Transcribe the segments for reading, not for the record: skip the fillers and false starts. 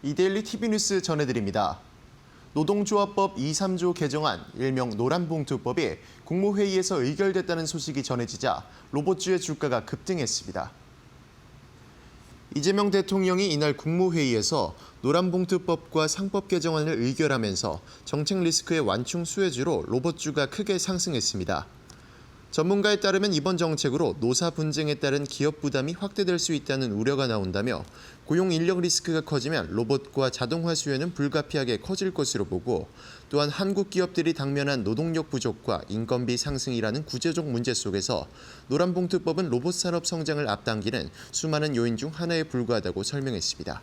이데일리 TV뉴스 전해드립니다. 노동조합법 2, 3조 개정안, 일명 노란봉투법이 국무회의에서 의결됐다는 소식이 전해지자 로봇주의 주가가 급등했습니다. 이재명 대통령이 이날 국무회의에서 노란봉투법과 상법 개정안을 의결하면서 정책 리스크의 완충 수혜주로 로봇주가 크게 상승했습니다. 전문가에 따르면 이번 정책으로 노사 분쟁에 따른 기업 부담이 확대될 수 있다는 우려가 나온다며 고용 인력 리스크가 커지면 로봇과 자동화 수요는 불가피하게 커질 것으로 보고 또한 한국 기업들이 당면한 노동력 부족과 인건비 상승이라는 구조적 문제 속에서 노란봉투법은 로봇 산업 성장을 앞당기는 수많은 요인 중 하나에 불과하다고 설명했습니다.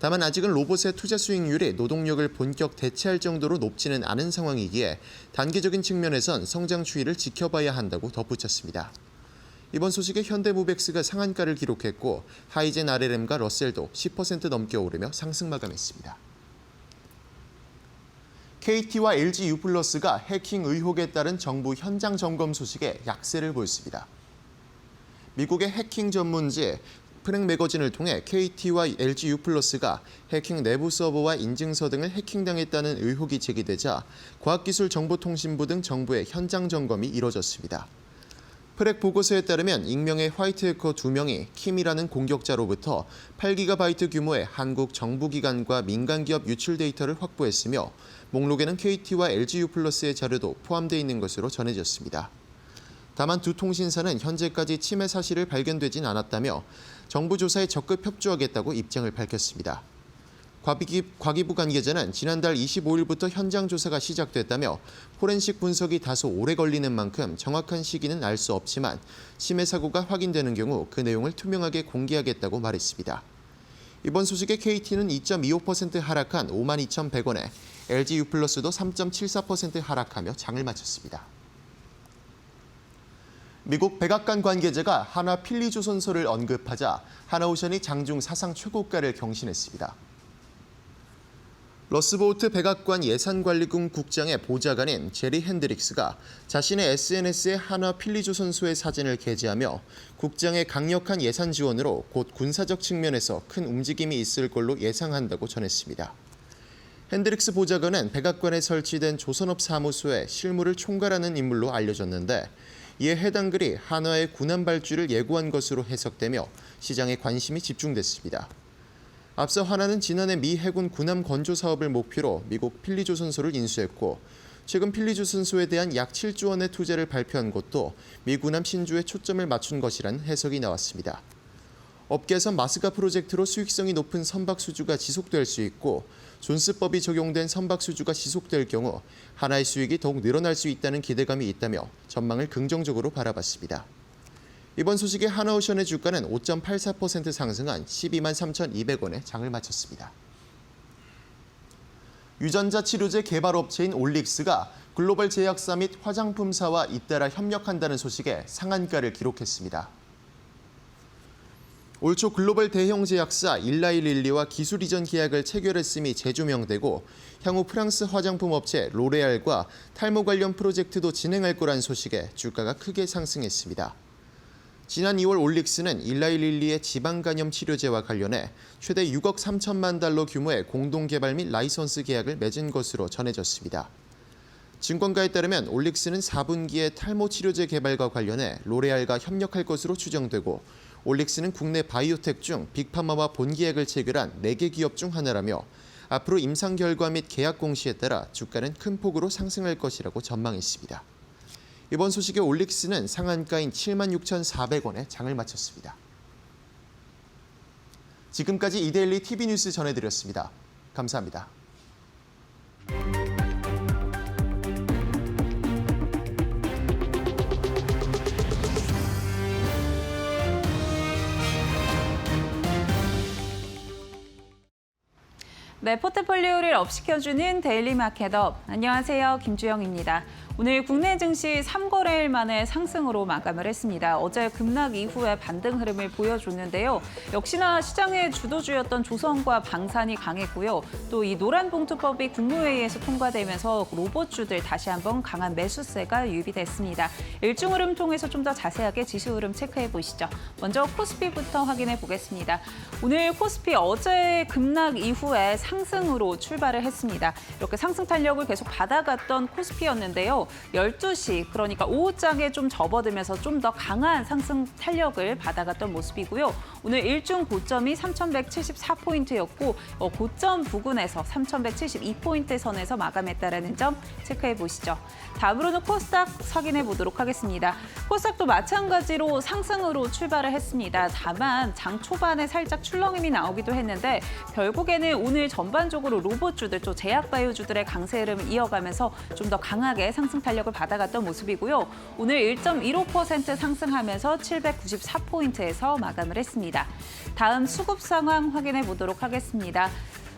다만 아직은 로봇의 투자 수익률이 노동력을 본격 대체할 정도로 높지는 않은 상황이기에 단기적인 측면에선 성장 추이를 지켜봐야 한다고 덧붙였습니다. 이번 소식에 현대모백스가 상한가를 기록했고 하이젠 RLM과 러셀도 10% 넘게 오르며 상승 마감했습니다. KT와 LG유플러스가 해킹 의혹에 따른 정부 현장 점검 소식에 약세를 보였습니다. 미국의 해킹 전문지 프랭 매거진을 통해 KT와 LG유플러스가 해킹 내부 서버와 인증서 등을 해킹당했다는 의혹이 제기되자 과학기술정보통신부 등 정부의 현장 점검이 이뤄졌습니다. 프렉 보고서에 따르면 익명의 화이트 해커 2명이 킴이라는 공격자로부터 8GB 규모의 한국 정부기관과 민간기업 유출 데이터를 확보했으며 목록에는 KT와 LG유플러스의 자료도 포함되어 있는 것으로 전해졌습니다. 다만 두 통신사는 현재까지 침해 사실을 발견되진 않았다며 정부 조사에 적극 협조하겠다고 입장을 밝혔습니다. 과기부 관계자는 지난달 25일부터 현장 조사가 시작됐다며 포렌식 분석이 다소 오래 걸리는 만큼 정확한 시기는 알 수 없지만 침해 사고가 확인되는 경우 그 내용을 투명하게 공개하겠다고 말했습니다. 이번 소식에 KT는 2.25% 하락한 52,100원에 LG유플러스도 3.74% 하락하며 장을 마쳤습니다. 미국 백악관 관계자가 한화 필리조선소를 언급하자 하나오션이 장중 사상 최고가를 경신했습니다. 러스보우트 백악관 예산관리국 국장의 보좌관인 제리 핸드릭스가 자신의 SNS에 한화 필리조선소의 사진을 게재하며 국장의 강력한 예산 지원으로 곧 군사적 측면에서 큰 움직임이 있을 걸로 예상한다고 전했습니다. 핸드릭스 보좌관은 백악관에 설치된 조선업 사무소의 실무를 총괄하는 인물로 알려졌는데 이에 해당 글이 한화의 군함 발주를 예고한 것으로 해석되며 시장에 관심이 집중됐습니다. 앞서 한화는 지난해 미 해군 군함 건조 사업을 목표로 미국 필리조선소를 인수했고 최근 필리조선소에 대한 약 7조 원의 투자를 발표한 것도 미 군함 신주에 초점을 맞춘 것이라는 해석이 나왔습니다. 업계에서 마스가 프로젝트로 수익성이 높은 선박 수주가 지속될 수 있고 존스법이 적용된 선박 수주가 지속될 경우 한화의 수익이 더욱 늘어날 수 있다는 기대감이 있다며 전망을 긍정적으로 바라봤습니다. 이번 소식에 하나오션의 주가는 5.84% 상승한 12만 3,200원에 장을 마쳤습니다. 유전자 치료제 개발업체인 올릭스가 글로벌 제약사 및 화장품사와 잇따라 협력한다는 소식에 상한가를 기록했습니다. 올 초 글로벌 대형 제약사 일라이릴리와 기술 이전 계약을 체결했음이 재조명되고 향후 프랑스 화장품 업체 로레알과 탈모 관련 프로젝트도 진행할 거란 소식에 주가가 크게 상승했습니다. 지난 2월 올릭스는 일라이릴리의 지방간염 치료제와 관련해 최대 6억 3천만 달러 규모의 공동 개발 및 라이선스 계약을 맺은 것으로 전해졌습니다. 증권가에 따르면 올릭스는 4분기에 탈모 치료제 개발과 관련해 로레알과 협력할 것으로 추정되고 올릭스는 국내 바이오텍 중 빅파마와 본계약을 체결한 4개 기업 중 하나라며 앞으로 임상 결과 및 계약 공시에 따라 주가는 큰 폭으로 상승할 것이라고 전망했습니다. 이번 소식에 올릭스는 상한가인 76,400원에 장을 마쳤습니다. 지금까지 이데일리 TV뉴스 전해드렸습니다. 감사합니다. 네, 포트폴리오를 업시켜주는 데일리 마켓업. 안녕하세요, 김주영입니다. 오늘 국내 증시 3거래일 만에 상승으로 마감을 했습니다. 어제 급락 이후에 반등 흐름을 보여줬는데요. 역시나 시장의 주도주였던 조선과 방산이 강했고요. 또 이 노란봉투법이 국무회의에서 통과되면서 로봇주들 다시 한번 강한 매수세가 유입이 됐습니다. 일중 흐름 통해서 좀 더 자세하게 지수 흐름 체크해 보시죠. 먼저 코스피부터 확인해 보겠습니다. 오늘 코스피 어제 급락 이후에 상승으로 출발을 했습니다. 이렇게 상승 탄력을 계속 받아갔던 코스피였는데요. 12시, 그러니까 오후장에 좀 접어들면서 좀 더 강한 상승 탄력을 받아갔던 모습이고요. 오늘 일중 고점이 3,174포인트였고 고점 부근에서 3,172포인트 선에서 마감했다는 점 체크해 보시죠. 다음으로는 코스닥 확인해 보도록 하겠습니다. 코스닥도 마찬가지로 상승으로 출발을 했습니다. 다만 장 초반에 살짝 출렁임이 나오기도 했는데 결국에는 오늘 전반적으로 로봇주들, 또 제약바이오주들의 강세 흐름을 이어가면서 좀 더 강하게 상승 탄력을 받아갔던 모습이고요. 오늘 1.15% 상승하면서 794포인트에서 마감을 했습니다. 다음 수급 상황 확인해 보도록 하겠습니다.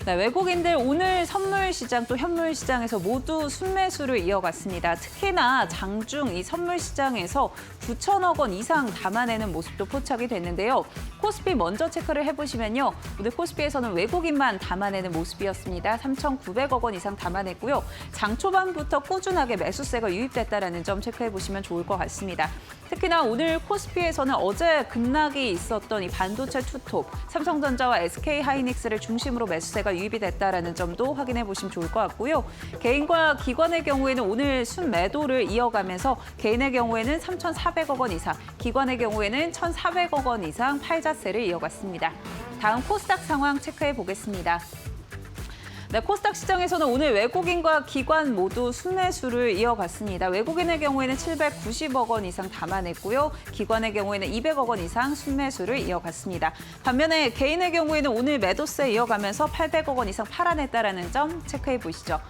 네, 외국인들 오늘 선물 시장 또 현물 시장에서 모두 순매수를 이어갔습니다. 특히나 장중 이 선물 시장에서 9천억 원 이상 담아내는 모습도 포착이 됐는데요. 코스피 먼저 체크를 해보시면요. 오늘 코스피에서는 외국인만 담아내는 모습이었습니다. 3,900억 원 이상 담아냈고요. 장 초반부터 꾸준하게 매수세가 유입됐다는 점 체크해보시면 좋을 것 같습니다. 특히나 오늘 코스피에서는 어제 급락이 있었던 이 반도체 투톱, 삼성전자와 SK하이닉스를 중심으로 매수세가 유입이 됐다는 점도 확인해 보시면 좋을 것 같고요. 개인과 기관의 경우에는 오늘 순매도를 이어가면서 개인의 경우에는 3,400억 원 이상, 기관의 경우에는 1,400억 원 이상 팔자세를 이어갔습니다. 다음 코스닥 상황 체크해 보겠습니다. 네, 코스닥 시장에서는 오늘 외국인과 기관 모두 순매수를 이어갔습니다. 외국인의 경우에는 790억 원 이상 담아냈고요. 기관의 경우에는 200억 원 이상 순매수를 이어갔습니다. 반면에 개인의 경우에는 오늘 매도세 이어가면서 800억 원 이상 팔아냈다는 점 체크해 보시죠.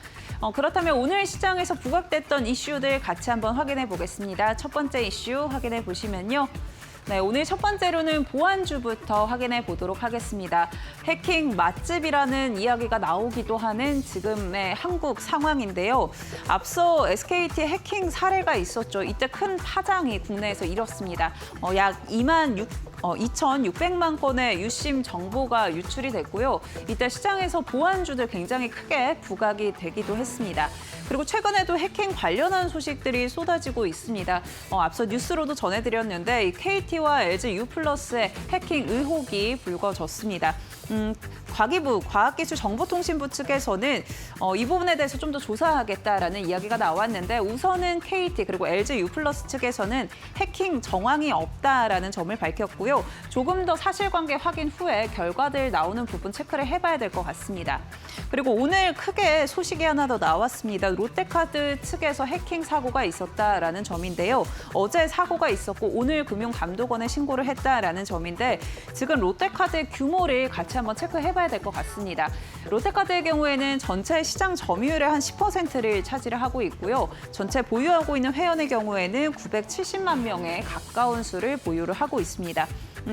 그렇다면 오늘 시장에서 부각됐던 이슈들 같이 한번 확인해 보겠습니다. 첫 번째 이슈 확인해 보시면요. 네, 오늘 첫 번째로는 보안주부터 확인해 보도록 하겠습니다. 해킹 맛집이라는 이야기가 나오기도 하는 지금의 한국 상황인데요. 앞서 SKT 해킹 사례가 있었죠. 이때 큰 파장이 국내에서 일었습니다. 약 2,600만 건의 유심 정보가 유출이 됐고요. 이때 시장에서 보안주들 굉장히 크게 부각이 되기도 했습니다. 그리고 최근에도 해킹 관련한 소식들이 쏟아지고 있습니다. 앞서 뉴스로도 전해드렸는데 이 KT와 LG U+의 해킹 의혹이 불거졌습니다. 과기부, 과학기술정보통신부 측에서는 이 부분에 대해서 좀 더 조사하겠다라는 이야기가 나왔는데 우선은 KT 그리고 LG U+ 측에서는 해킹 정황이 없다라는 점을 밝혔고요. 조금 더 사실관계 확인 후에 결과들 나오는 부분 체크를 해봐야 될 것 같습니다. 그리고 오늘 크게 소식이 하나 더 나왔습니다. 롯데카드 측에서 해킹 사고가 있었다라는 점인데요. 어제 사고가 있었고 오늘 금융감독원에 신고를 했다라는 점인데 지금 롯데카드의 규모를 같이 한번 체크해봐야 될 것 같습니다. 롯데카드의 경우에는 전체 시장 점유율의 한 10%를 차지를 하고 있고요. 전체 보유하고 있는 회원의 경우에는 970만 명에 가까운 수를 보유를 하고 있습니다.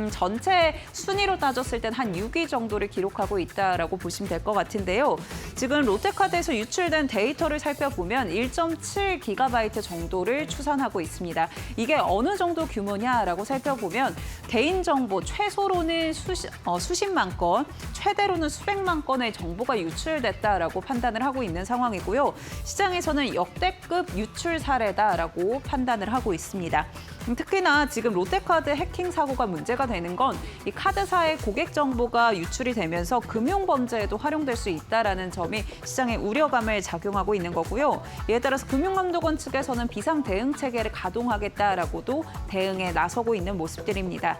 전체 순위로 따졌을 땐 한 6위 정도를 기록하고 있다라고 보시면 될 것 같은데요. 지금 롯데카드에서 유출된 데이터를 살펴보면 1.7GB 정도를 추산하고 있습니다. 이게 어느 정도 규모냐라고 살펴보면 개인정보 최소로는 수십만 건, 최대로는 수백만 건의 정보가 유출됐다라고 판단을 하고 있는 상황이고요. 시장에서는 역대급 유출 사례다라고 판단을 하고 있습니다. 특히나 지금 롯데카드 해킹 사고가 문제가 되는 건 이 카드사의 고객 정보가 유출이 되면서 금융 범죄에도 활용될 수 있다라는 점이 시장에 우려감을 작용하고 있는 거고요. 이에 따라서 금융감독원 측에서는 비상 대응 체계를 가동하겠다라고도 대응에 나서고 있는 모습들입니다.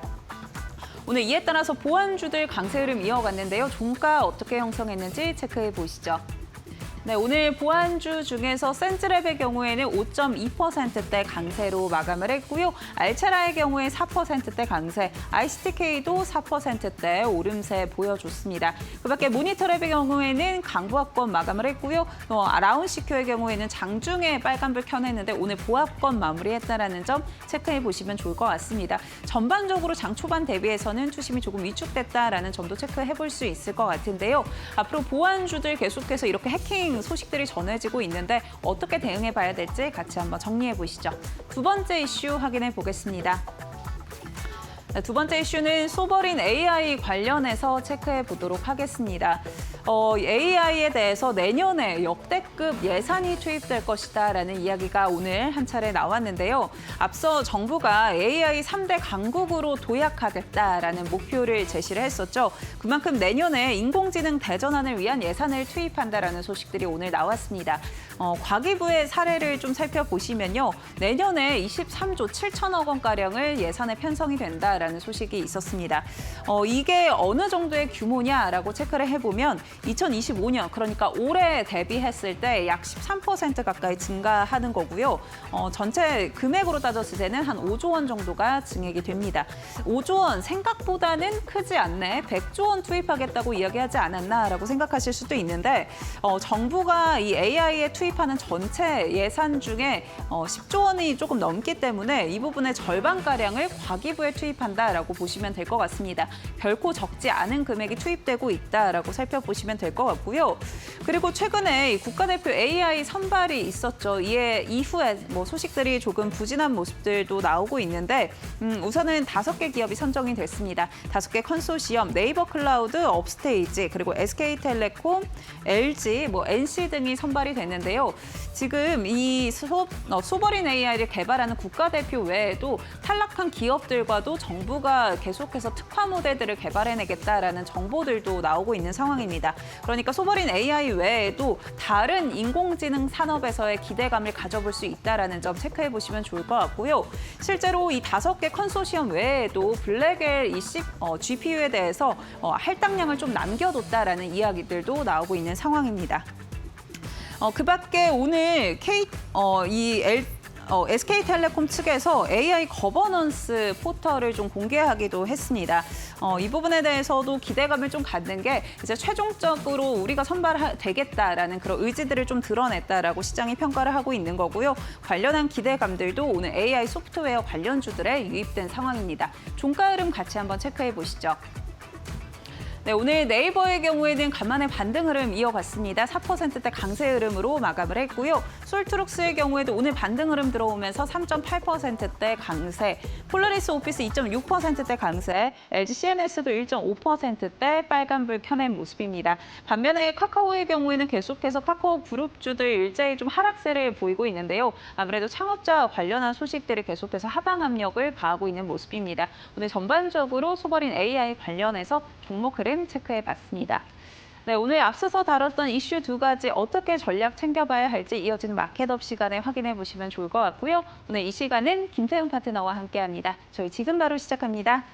오늘 이에 따라서 보안주들 강세 흐름 이어갔는데요. 종가 어떻게 형성했는지 체크해 보시죠. 네, 오늘 보안주 중에서 센즈랩의 경우에는 5.2%대 강세로 마감을 했고요. 알체라의 경우에 4%대 강세, ICTK도 4%대 오름세 보여줬습니다. 그밖에 모니터랩의 경우에는 강보합권 마감을 했고요. 라운시큐의 경우에는 장중에 빨간불 켜냈는데 오늘 보합권 마무리했다는 점 체크해 보시면 좋을 것 같습니다. 전반적으로 장 초반 대비해서는 투심이 조금 위축됐다라는 점도 체크해 볼 수 있을 것 같은데요. 앞으로 보안주들 계속해서 이렇게 해킹 해킹 소식들이 전해지고 있는데 어떻게 대응해 봐야 될지 같이 한번 정리해 보시죠. 두 번째 이슈 확인해 보겠습니다. 두 번째 이슈는 소버린 AI 관련해서 체크해 보도록 하겠습니다. AI에 대해서 내년에 역대급 예산이 투입될 것이다라는 이야기가 오늘 한 차례 나왔는데요. 앞서 정부가 AI 3대 강국으로 도약하겠다라는 목표를 제시를 했었죠. 그만큼 내년에 인공지능 대전환을 위한 예산을 투입한다라는 소식들이 오늘 나왔습니다. 과기부의 사례를 좀 살펴보시면요. 내년에 23조 7천억 원가량을 예산에 편성이 된다라는 소식이 있었습니다. 이게 어느 정도의 규모냐라고 체크를 해보면 2025년, 그러니까 올해 대비했을 때 약 13% 가까이 증가하는 거고요. 전체 금액으로 따졌을 때는 한 5조 원 정도가 증액이 됩니다. 5조 원 생각보다는 크지 않네. 100조 원 투입하겠다고 이야기하지 않았나라고 생각하실 수도 있는데 정부가 이 AI에 투입하는 전체 예산 중에 10조 원이 조금 넘기 때문에 이 부분의 절반가량을 과기부에 투입한다라고 보시면 될 것 같습니다. 결코 적지 않은 금액이 투입되고 있다라고 살펴보시면 될 것 같고요. 그리고 최근에 국가대표 AI 선발이 있었죠. 이에 이후에 소식들이 조금 부진한 모습들도 나오고 있는데 우선은 5개 기업이 선정이 됐습니다. 5개 컨소시엄, 네이버 클라우드, 업스테이지, 그리고 SK텔레콤, LG, NC 등이 선발이 됐는데요. 지금 이 소버린 AI를 개발하는 국가대표 외에도 탈락한 기업들과도 정부가 계속해서 특화 모델들을 개발해내겠다라는 정보들도 나오고 있는 상황입니다. 그러니까 소버린 AI 외에도 다른 인공지능 산업에서의 기대감을 가져볼 수 있다는 점 체크해 보시면 좋을 것 같고요. 실제로 이 5개 컨소시엄 외에도 블랙엘 GPU에 대해서 할당량을 좀 남겨뒀다라는 이야기들도 나오고 있는 상황입니다. 그 밖에 오늘 SK텔레콤 측에서 AI 거버넌스 포털을 좀 공개하기도 했습니다. 이 부분에 대해서도 기대감을 좀 갖는 게 이제 최종적으로 우리가 선발되겠다라는 그런 의지들을 좀 드러냈다라고 시장이 평가를 하고 있는 거고요. 관련한 기대감들도 오늘 AI 소프트웨어 관련주들에 유입된 상황입니다. 종가 흐름 같이 한번 체크해 보시죠. 네, 오늘 네이버의 경우에는 간만에 반등 흐름 이어갔습니다. 4%대 강세 흐름으로 마감을 했고요. 솔트룩스의 경우에도 오늘 반등 흐름 들어오면서 3.8%대 강세, 폴라리스 오피스 2.6%대 강세, LG CNS도 1.5%대 빨간불 켜낸 모습입니다. 반면에 카카오의 경우에는 계속해서 카카오 그룹주들 일제히 좀 하락세를 보이고 있는데요. 아무래도 창업자 관련한 소식들이 계속해서 하방 압력을 가하고 있는 모습입니다. 오늘 전반적으로 소버린 AI 관련해서 종목 흐름 체크해봤습니다. 네, 오늘 앞서서 다뤘던 이슈 2가지 어떻게 전략 챙겨봐야 할지 이어지는 마켓업 시간에 확인해 보시면 좋을 것 같고요. 오늘 이 시간은 김태훈 파트너와 함께합니다. 저희 지금 바로 시작합니다.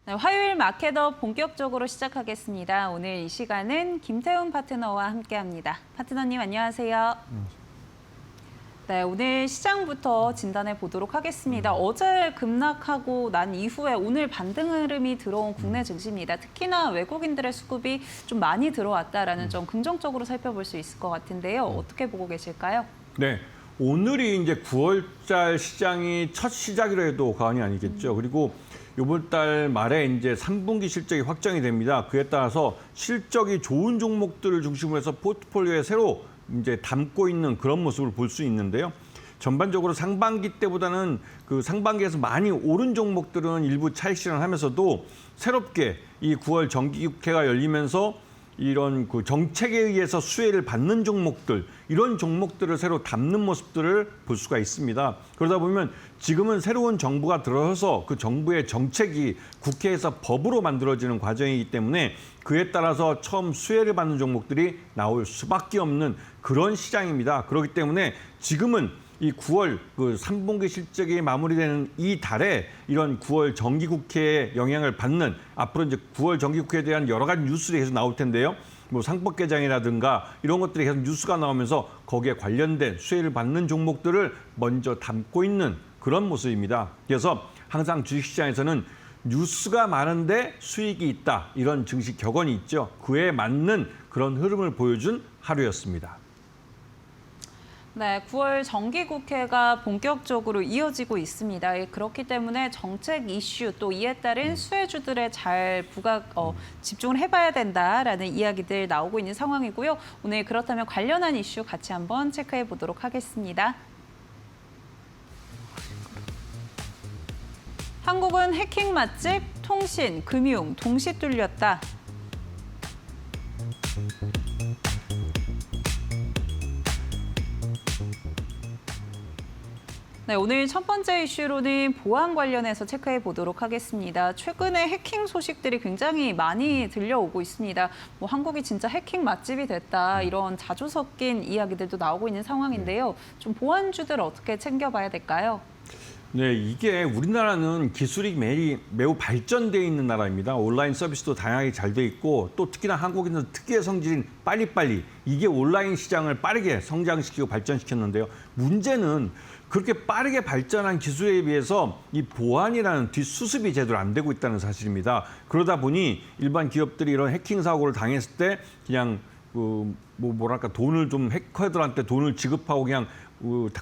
네, 화요일 마켓업 본격적으로 시작하겠습니다. 오늘 이 시간은 김태훈 파트너와 함께합니다. 파트너님 안녕하세요. 네, 오늘 시장부터 진단해 보도록 하겠습니다. 어제 급락하고 난 이후에 오늘 반등 흐름이 들어온 국내 증시입니다. 특히나 외국인들의 수급이 좀 많이 들어왔다라는 점 긍정적으로 살펴볼 수 있을 것 같은데요. 어떻게 보고 계실까요? 네, 오늘이 이제 9월달 시장이 첫 시작이라 해도 과언이 아니겠죠. 그리고 이번 달 말에 이제 3분기 실적이 확정이 됩니다. 그에 따라서 실적이 좋은 종목들을 중심으로 해서 포트폴리오에 새로 이제 담고 있는 그런 모습을 볼 수 있는데요. 전반적으로 상반기 때보다는 그 상반기에서 많이 오른 종목들은 일부 차익 실현하면서도 새롭게 이 9월 정기국회가 열리면서 이런 그 정책에 의해서 수혜를 받는 종목들, 이런 종목들을 새로 담는 모습들을 볼 수가 있습니다. 그러다 보면 지금은 새로운 정부가 들어서서 그 정부의 정책이 국회에서 법으로 만들어지는 과정이기 때문에 그에 따라서 처음 수혜를 받는 종목들이 나올 수밖에 없는 그런 시장입니다. 그렇기 때문에 지금은 이 9월 그 3분기 실적이 마무리되는 이 달에 이런 9월 정기국회에 영향을 받는 앞으로 이제 9월 정기국회에 대한 여러 가지 뉴스들이 계속 나올 텐데요. 뭐 상법 개정이라든가 이런 것들이 계속 뉴스가 나오면서 거기에 관련된 수혜를 받는 종목들을 먼저 담고 있는 그런 모습입니다. 그래서 항상 주식시장에서는 뉴스가 많은데 수익이 있다, 이런 증시 격언이 있죠. 그에 맞는 그런 흐름을 보여준 하루였습니다. 네, 9월 정기국회가 본격적으로 이어지고 있습니다. 그렇기 때문에 정책 이슈 또 이에 따른 수혜주들에 잘 집중을 해봐야 된다라는 이야기들 나오고 있는 상황이고요. 오늘 그렇다면 관련한 이슈 같이 한번 체크해 보도록 하겠습니다. 한국은 해킹 맛집, 통신, 금융 동시 뚫렸다. 네, 오늘 첫 번째 이슈로는 보안 관련해서 체크해 보도록 하겠습니다. 최근에 해킹 소식들이 굉장히 많이 들려오고 있습니다. 뭐 한국이 진짜 해킹 맛집이 됐다, 이런 자주 섞인 이야기들도 나오고 있는 상황인데요. 좀 보안주들 어떻게 챙겨봐야 될까요? 네, 이게 우리나라는 기술이 매우 발전되어 있는 나라입니다. 온라인 서비스도 다양하게 잘 돼 있고 또 특히나 한국인은 특유의 성질인 빨리빨리, 이게 온라인 시장을 빠르게 성장시키고 발전시켰는데요. 문제는 그렇게 빠르게 발전한 기술에 비해서 이 보안이라는 뒷수습이 제대로 안 되고 있다는 사실입니다. 그러다 보니 일반 기업들이 이런 해킹 사고를 당했을 때 그냥 돈을 좀 해커들한테 돈을 지급하고 그냥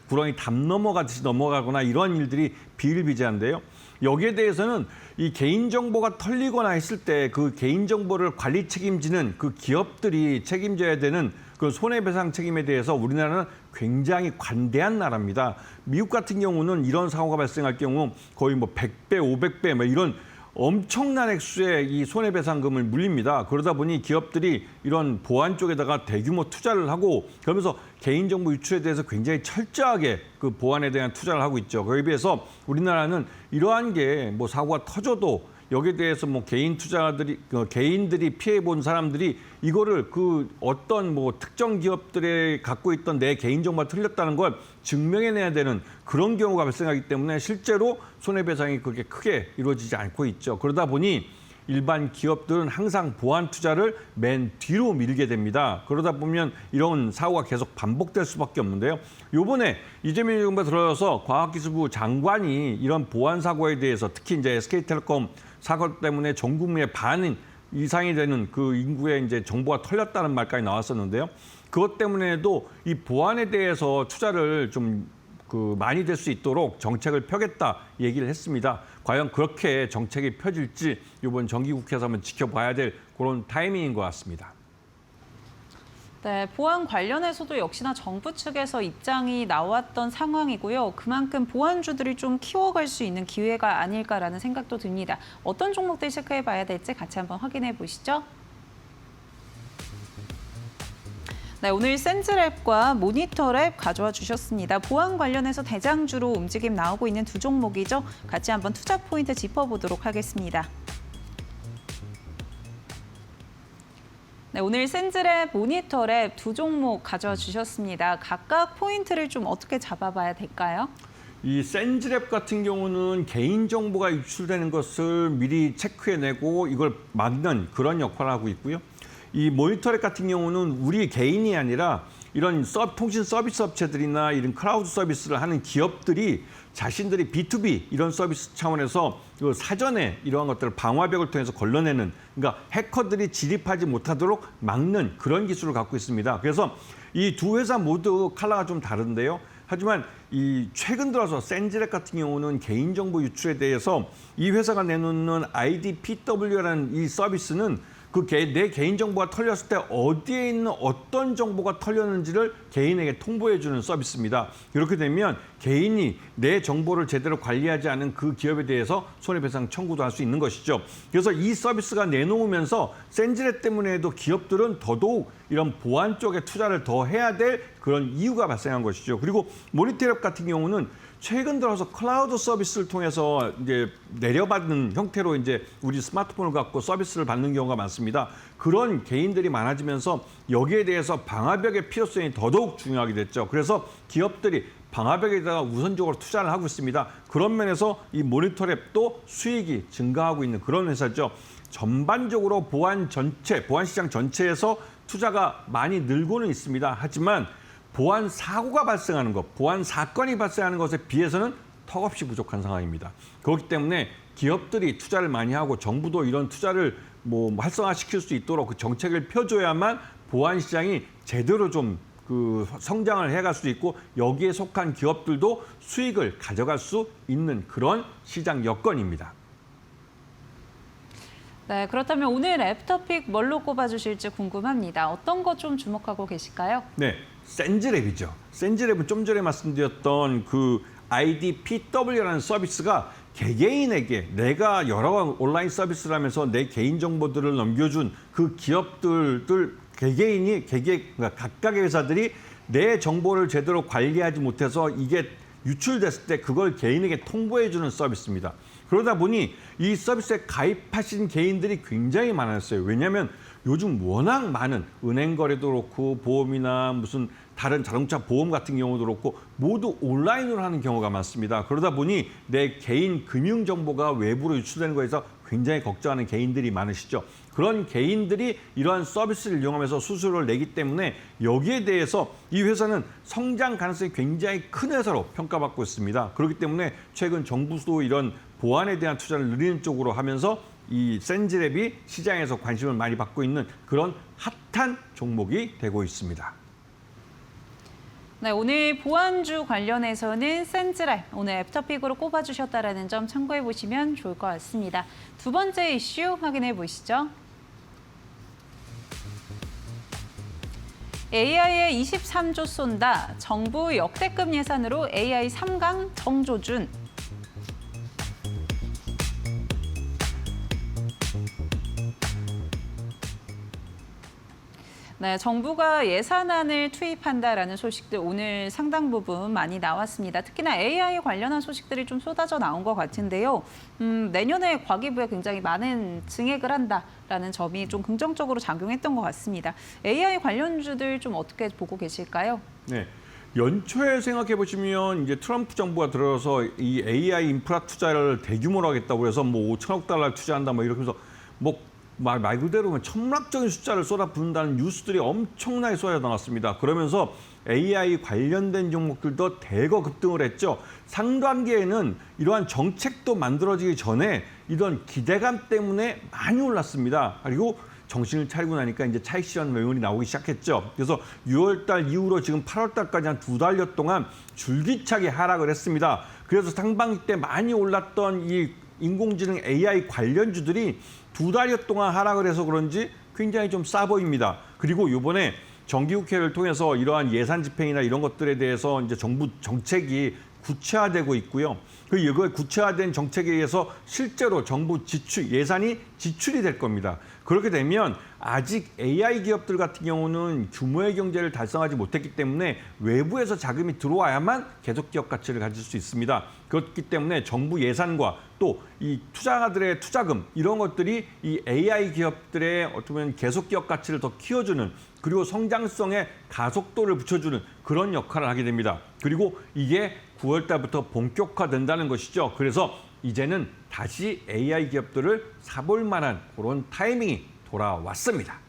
구렁이 담 넘어가듯이 넘어가거나 이런 일들이 비일비재한데요. 여기에 대해서는 이 개인정보가 털리거나 했을 때 그 개인정보를 관리 책임지는 그 기업들이 책임져야 되는 그 손해배상 책임에 대해서 우리나라는 굉장히 관대한 나라입니다. 미국 같은 경우는 이런 사고가 발생할 경우 거의 뭐 100배, 500배 뭐 이런 엄청난 액수의 이 손해배상금을 물립니다. 그러다 보니 기업들이 이런 보안 쪽에다가 대규모 투자를 하고 그러면서 개인정보 유출에 대해서 굉장히 철저하게 그 보안에 대한 투자를 하고 있죠. 거기에 비해서 우리나라는 이러한 게 뭐 사고가 터져도 여기에 대해서 뭐 개인들이 피해 본 사람들이 이거를 그 어떤 뭐 특정 기업들에 갖고 있던 내 개인정보가 틀렸다는 걸 증명해내야 되는 그런 경우가 발생하기 때문에 실제로 손해배상이 그렇게 크게 이루어지지 않고 있죠. 그러다 보니 일반 기업들은 항상 보안 투자를 맨 뒤로 밀게 됩니다. 그러다 보면 이런 사고가 계속 반복될 수밖에 없는데요. 이번에 이재명 정부가 들어서 과학기술부 장관이 이런 보안 사고에 대해서 특히 이제 SK텔레콤 사고 때문에 전 국민의 반 이상이 되는 그 인구의 이제 정보가 털렸다는 말까지 나왔었는데요. 그것 때문에도 이 보안에 대해서 투자를 좀 많이 될 수 있도록 정책을 펴겠다 얘기를 했습니다. 과연 그렇게 정책이 펴질지 이번 정기국회에서 한번 지켜봐야 될 그런 타이밍인 것 같습니다. 네, 보안 관련해서도 역시나 정부 측에서 입장이 나왔던 상황이고요. 그만큼 보안주들이 좀 키워갈 수 있는 기회가 아닐까라는 생각도 듭니다. 어떤 종목들 체크해봐야 될지 같이 한번 확인해 보시죠. 네, 오늘 센즈랩과 모니터랩 가져와 주셨습니다. 보안 관련해서 대장주로 움직임 나오고 있는 두 종목이죠. 같이 한번 투자 포인트 짚어보도록 하겠습니다. 네, 오늘 센즈랩, 모니터랩 두 종목 가져와 주셨습니다. 각각 포인트를 좀 어떻게 잡아봐야 될까요? 이 센즈랩 같은 경우는 개인정보가 유출되는 것을 미리 체크해내고 이걸 막는 그런 역할을 하고 있고요. 이 모니터랩 같은 경우는 우리 개인이 아니라 이런 통신 서비스 업체들이나 이런 클라우드 서비스를 하는 기업들이 자신들이 B2B 이런 서비스 차원에서 사전에 이러한 것들을 방화벽을 통해서 걸러내는, 그러니까 해커들이 진입하지 못하도록 막는 그런 기술을 갖고 있습니다. 그래서 이 두 회사 모두 컬러가 좀 다른데요. 하지만 이 최근 들어서 센즈랩 같은 경우는 개인정보 유출에 대해서 이 회사가 내놓는 IDPW라는 이 서비스는 내 개인정보가 털렸을 때 어디에 있는 어떤 정보가 털렸는지를 개인에게 통보해주는 서비스입니다. 이렇게 되면 개인이 내 정보를 제대로 관리하지 않은 그 기업에 대해서 손해배상 청구도 할 수 있는 것이죠. 그래서 이 서비스가 내놓으면서 센즈랩 때문에도 기업들은 더더욱 이런 보안 쪽에 투자를 더 해야 될 그런 이유가 발생한 것이죠. 그리고 모니터랩 같은 경우는 최근 들어서 클라우드 서비스를 통해서 이제 내려받는 형태로 이제 우리 스마트폰을 갖고 서비스를 받는 경우가 많습니다. 그런 개인들이 많아지면서 여기에 대해서 방화벽의 필요성이 더더욱 중요하게 됐죠. 그래서 기업들이 방화벽에다가 우선적으로 투자를 하고 있습니다. 그런 면에서 이 모니터랩도 수익이 증가하고 있는 그런 회사죠. 전반적으로 보안 시장 전체에서 투자가 많이 늘고는 있습니다. 하지만 보안 사고가 발생하는 것, 보안 사건이 발생하는 것에 비해서는 턱없이 부족한 상황입니다. 그렇기 때문에 기업들이 투자를 많이 하고 정부도 이런 투자를 활성화시킬 수 있도록 그 정책을 펴줘야만 보안 시장이 제대로 좀 성장을 해갈 수 있고 여기에 속한 기업들도 수익을 가져갈 수 있는 그런 시장 여건입니다. 네, 그렇다면 오늘 애프터픽 뭘로 꼽아주실지 궁금합니다. 어떤 것 좀 주목하고 계실까요? 네, 센즈랩이죠. 센즈랩은 좀 전에 말씀드렸던 그 IDPW라는 서비스가 개개인에게 내가 여러 온라인 서비스를 하면서 내 개인 정보들을 넘겨준 그 기업들 그러니까 각각의 회사들이 내 정보를 제대로 관리하지 못해서 이게 유출됐을 때 그걸 개인에게 통보해주는 서비스입니다. 그러다 보니 이 서비스에 가입하신 개인들이 굉장히 많았어요. 왜냐하면 요즘 워낙 많은 은행 거래도 그렇고 보험이나 무슨 다른 자동차 보험 같은 경우도 그렇고 모두 온라인으로 하는 경우가 많습니다. 그러다 보니 내 개인 금융 정보가 외부로 유출되는 거에서 굉장히 걱정하는 개인들이 많으시죠. 그런 개인들이 이러한 서비스를 이용하면서 수수료를 내기 때문에 여기에 대해서 이 회사는 성장 가능성이 굉장히 큰 회사로 평가받고 있습니다. 그렇기 때문에 최근 정부도 이런 보안에 대한 투자를 늘리는 쪽으로 하면서 이 센즈랩이 시장에서 관심을 많이 받고 있는 그런 핫한 종목이 되고 있습니다. 네, 오늘 보안주 관련해서는 센즈랩 오늘 애프터픽으로 꼽아주셨다는 점 참고해 보시면 좋을 것 같습니다. 두 번째 이슈 확인해 보시죠. AI에 23조 쏜다. 정부 역대급 예산으로 AI 3강 정조준. 네, 정부가 예산안을 투입한다라는 소식들 오늘 상당 부분 많이 나왔습니다. 특히나 AI 관련한 소식들이 좀 쏟아져 나온 것 같은데요. 내년에 과기부에 굉장히 많은 증액을 한다라는 점이 좀 긍정적으로 작용했던 것 같습니다. AI 관련주들 좀 어떻게 보고 계실까요? 네. 연초에 생각해 보시면 이제 트럼프 정부가 들어서 이 AI 인프라 투자를 대규모로 하겠다고 해서 5천억 달러 투자한다 이렇게 해서 말 그대로 천문학적인 숫자를 쏟아붓는다는 뉴스들이 엄청나게 쏟아져 나왔습니다. 그러면서 AI 관련된 종목들도 대거 급등을 했죠. 상반기에는 이러한 정책도 만들어지기 전에 이런 기대감 때문에 많이 올랐습니다. 그리고 정신을 차리고 나니까 이제 차익 실현 매물이 나오기 시작했죠. 그래서 6월 달 이후로 지금 8월 달까지 한 2달여 동안 줄기차게 하락을 했습니다. 그래서 상반기 때 많이 올랐던 이 인공지능 AI 관련주들이 2달여 동안 하락을 해서 그런지 굉장히 좀 싸 보입니다. 그리고 이번에 정기국회를 통해서 이러한 예산 집행이나 이런 것들에 대해서 이제 정부 정책이 구체화되고 있고요. 이거 구체화된 정책에 의해서 실제로 정부 예산이 지출이 될 겁니다. 그렇게 되면 아직 AI 기업들 같은 경우는 규모의 경제를 달성하지 못했기 때문에 외부에서 자금이 들어와야만 계속 기업 가치를 가질 수 있습니다. 그렇기 때문에 정부 예산과 또 이 투자가들의 투자금 이런 것들이 이 AI 기업들의 어떻게 보면 계속 기업 가치를 더 키워주는 그리고 성장성에 가속도를 붙여주는 그런 역할을 하게 됩니다. 그리고 이게 9월 달부터 본격화된다는 것이죠. 그래서 이제는 다시 AI 기업들을 사볼 만한 그런 타이밍이 돌아왔습니다.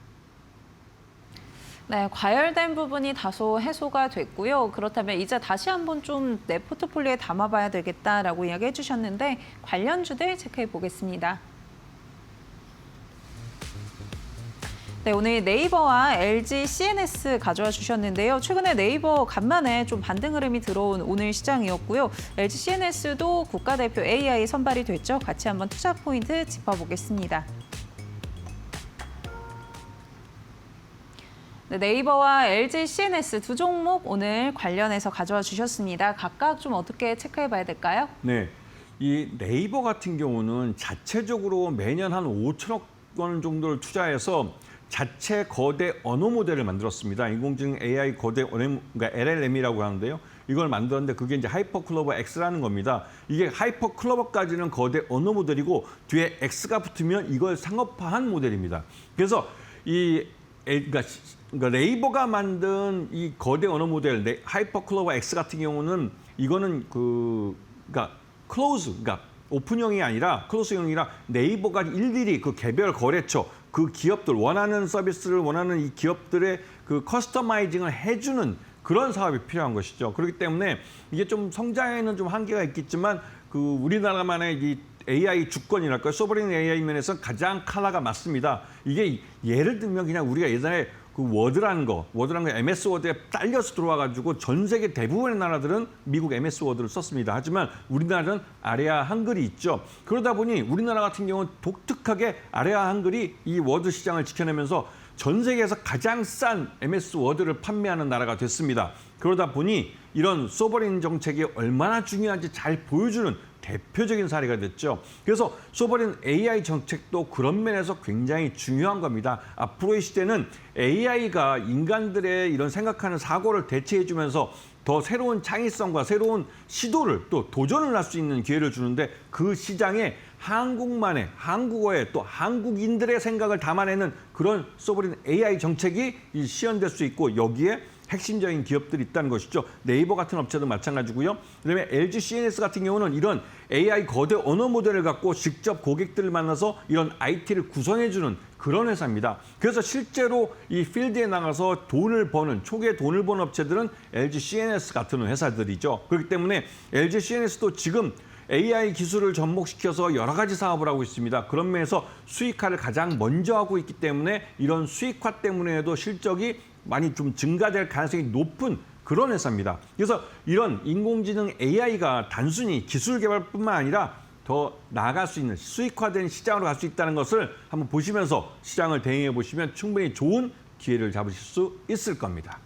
네, 과열된 부분이 다소 해소가 됐고요. 그렇다면 이제 다시 한번 좀 내 포트폴리오에 담아봐야 되겠다라고 이야기해 주셨는데 관련주들 체크해 보겠습니다. 네, 오늘 네이버와 LG CNS 가져와 주셨는데요. 최근에 네이버 간만에 좀 반등 흐름이 들어온 오늘 시장이었고요. LG CNS도 국가대표 AI 선발이 됐죠. 같이 한번 투자 포인트 짚어보겠습니다. 네, 네이버와 LG CNS 두 종목 오늘 관련해서 가져와 주셨습니다. 각각 좀 어떻게 체크해 봐야 될까요? 네, 이 네이버 같은 경우는 자체적으로 매년 한 5천억 원 정도를 투자해서 자체 거대 언어 모델을 만들었습니다. 인공지능 AI 거대 언어, 그러니까 LLM이라고 하는데요. 이걸 만들었는데 그게 이제 하이퍼클로버 X라는 겁니다. 이게 하이퍼클로버까지는 거대 언어 모델이고 뒤에 X가 붙으면 이걸 상업화한 모델입니다. 그래서 그러니까 네이버가 만든 이 거대 언어 모델 하이퍼클로버 X 같은 경우는 이거는 그러니까 그러니까 오픈형이 아니라 클로스형이라 네이버가 일일이 그 개별 거래처 그 기업들 원하는 서비스를 원하는 이 기업들의 그 커스터마이징을 해주는 그런 사업이 필요한 것이죠. 그렇기 때문에 이게 좀 성장에는 좀 한계가 있겠지만 그 우리나라만의 이 AI 주권이랄까요? 소버린 AI 면에서 가장 칼라가 맞습니다. 이게 예를 들면 그냥 우리가 예전에 그 워드라는 거 MS 워드에 딸려서 들어와가지고 전 세계 대부분의 나라들은 미국 MS 워드를 썼습니다. 하지만 우리나라는 아레아 한글이 있죠. 그러다 보니 우리나라 같은 경우는 독특하게 아레아 한글이 이 워드 시장을 지켜내면서 전 세계에서 가장 싼 MS 워드를 판매하는 나라가 됐습니다. 그러다 보니 이런 소버린 정책이 얼마나 중요한지 잘 보여주는 대표적인 사례가 됐죠. 그래서 소버린 AI 정책도 그런 면에서 굉장히 중요한 겁니다. 앞으로의 시대는 AI가 인간들의 이런 생각하는 사고를 대체해주면서 더 새로운 창의성과 새로운 시도를 또 도전을 할 수 있는 기회를 주는데 그 시장에 한국만의 한국어에 또 한국인들의 생각을 담아내는 그런 소버린 AI 정책이 시연될 수 있고 여기에 핵심적인 기업들이 있다는 것이죠. 네이버 같은 업체도 마찬가지고요. 그다음에 LG CNS 같은 경우는 이런 AI 거대 언어 모델을 갖고 직접 고객들을 만나서 이런 IT를 구성해주는 그런 회사입니다. 그래서 실제로 이 필드에 나가서 돈을 버는 초기에 돈을 버는 업체들은 LG CNS 같은 회사들이죠. 그렇기 때문에 LG CNS도 지금 AI 기술을 접목시켜서 여러 가지 사업을 하고 있습니다. 그런 면에서 수익화를 가장 먼저 하고 있기 때문에 이런 수익화 때문에도 실적이 많이 좀 증가될 가능성이 높은 그런 회사입니다. 그래서 이런 인공지능 AI가 단순히 기술 개발뿐만 아니라 더 나아갈 수 있는 수익화된 시장으로 갈 수 있다는 것을 한번 보시면서 시장을 대응해 보시면 충분히 좋은 기회를 잡으실 수 있을 겁니다.